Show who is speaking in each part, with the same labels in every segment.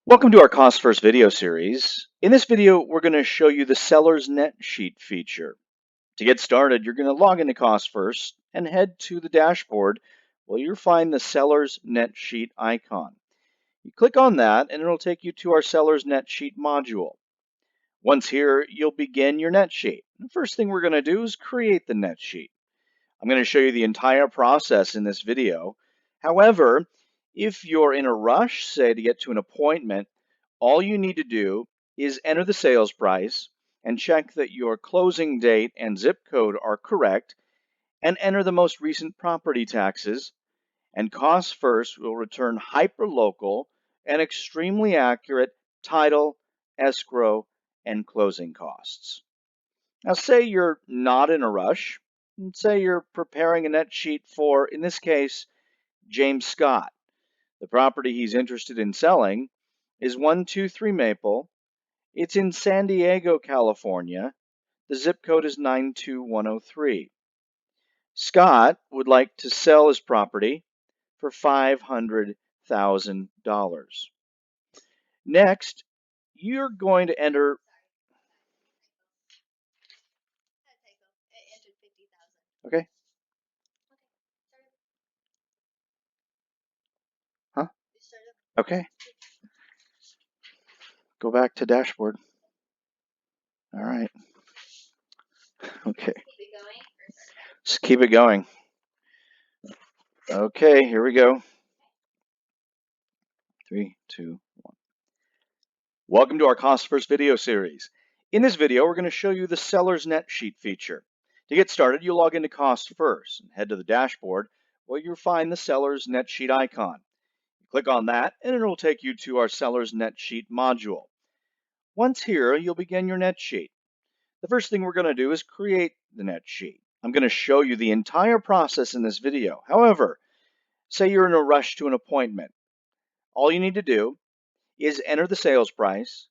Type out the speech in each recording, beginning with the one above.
Speaker 1: Welcome to our CostsFirst video series. In this video, we're going to show you the seller's net sheet feature. To get started, you're going to log into CostsFirst and head to the dashboard where you'll find the seller's net sheet icon. You click on that and it'll take you to our seller's net sheet module. Once here, you'll begin your net sheet. The first thing we're going to do is create the net sheet. I'm going to show you the entire process in this video. However, if you're in a rush, say to get to an appointment, all you need to do is enter the sales price and check that your closing date and zip code are correct and enter the most recent property taxes, and CostsFirst will return hyperlocal and extremely accurate title, escrow, and closing costs. Now, say you're not in a rush, and say you're preparing a net sheet for, in this case, James Scott. The property he's interested in selling is 123 Maple. It's in San Diego, California. The zip code is 92103. Scott would like to sell his property for $500,000. Next, you're going to enter. Okay. Huh? Okay. Go back to dashboard. All right. Okay. Just keep it going. Okay, here we go. 3, 2, 1. Welcome to our CostsFirst video series. In this video, we're going to show you the seller's net sheet feature. To get started, you'll log into CostsFirst and head to the dashboard where you'll find the seller's net sheet icon. Click on that and it will take you to our seller's net sheet module. Once here, you'll begin your net sheet. The first thing we're going to do is create the net sheet. I'm going to show you the entire process in this video. However, say you're in a rush to an appointment. All you need to do is enter the sales price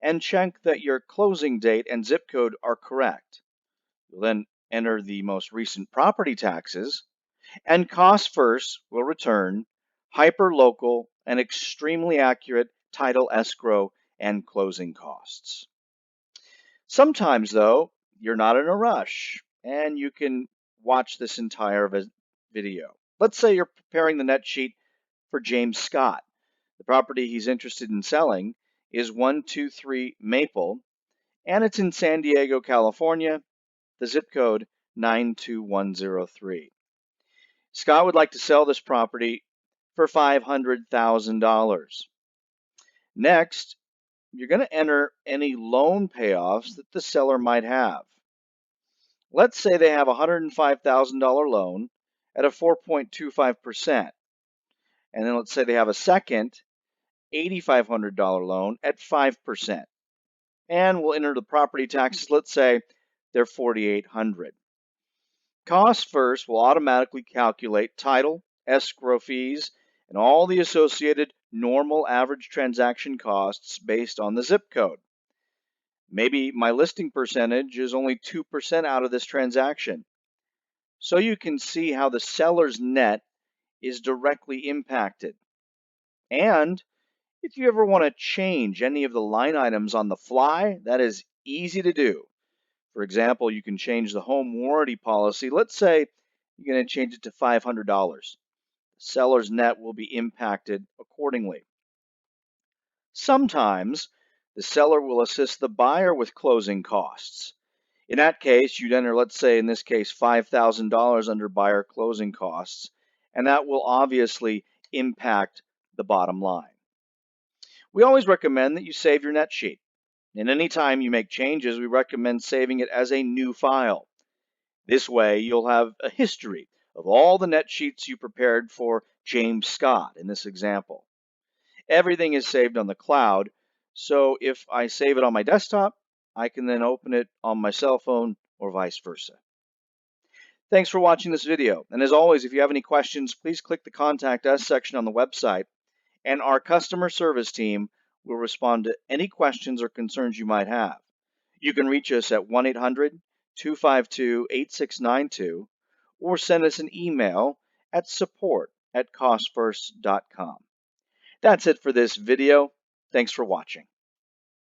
Speaker 1: and check that your closing date and zip code are correct. You'll then enter the most recent property taxes, and CostsFirst will return hyperlocal and extremely accurate title, escrow, and closing costs. Sometimes, though, you're not in a rush and you can watch this entire video. Let's say you're preparing the net sheet for James Scott. The property he's interested in selling is 123 Maple, and it's in San Diego, California. The zip code 92103. Scott would like to sell this property for $500,000. Next, you're going to enter any loan payoffs that the seller might have. Let's say they have a $105,000 loan at a 4.25%. And then let's say they have a second $8,500 loan at 5%. And we'll enter the property taxes. Let's say they're $4,800. CostsFirst will automatically calculate title, escrow fees, and all the associated normal average transaction costs based on the zip code. Maybe my listing percentage is only 2% out of this transaction. So you can see how the seller's net is directly impacted. And if you ever want to change any of the line items on the fly, that is easy to do. For example, you can change the home warranty policy. Let's say you're going to change it to $500. The seller's net will be impacted accordingly. Sometimes the seller will assist the buyer with closing costs. In that case, you'd enter, let's say in this case, $5,000 under buyer closing costs, and that will obviously impact the bottom line. We always recommend that you save your net sheet. And anytime you make changes, we recommend saving it as a new file. This way, you'll have a history of all the net sheets you prepared for James Scott in this example. Everything is saved on the cloud, so if I save it on my desktop, I can then open it on my cell phone or vice versa. Thanks for watching this video. And as always, if you have any questions, please click the Contact Us section on the website, and our customer service team will respond to any questions or concerns you might have. You can reach us at 1-800-252-8692 or send us an email at support@costfirst.com. That's it for this video. Thanks for watching.